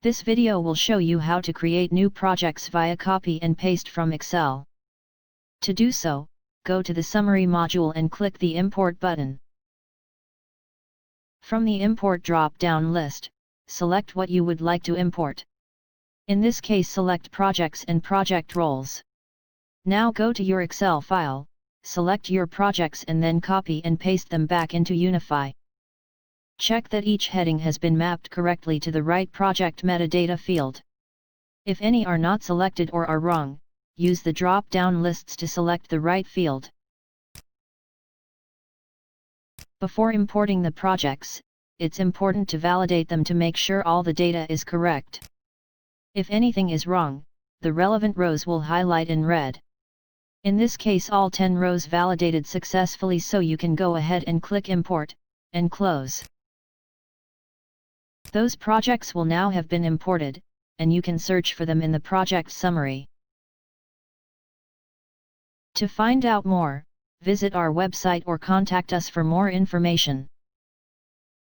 This video will show you how to create new projects via copy and paste from Excel. To do so, go to the Summary module and click the Import button. From the Import drop-down list, select what you would like to import. In this case, select Projects and Project Roles. Now go to your Excel file, select your projects and then copy and paste them back into UniPhi. Check that each heading has been mapped correctly to the right project metadata field. If any are not selected or are wrong, use the drop-down lists to select the right field. Before importing the projects, it's important to validate them to make sure all the data is correct. If anything is wrong, the relevant rows will highlight in red. In this case, all 10 rows validated successfully, so you can go ahead and click Import, and close. Those projects will now have been imported, and you can search for them in the project summary. To find out more, visit our website or contact us for more information.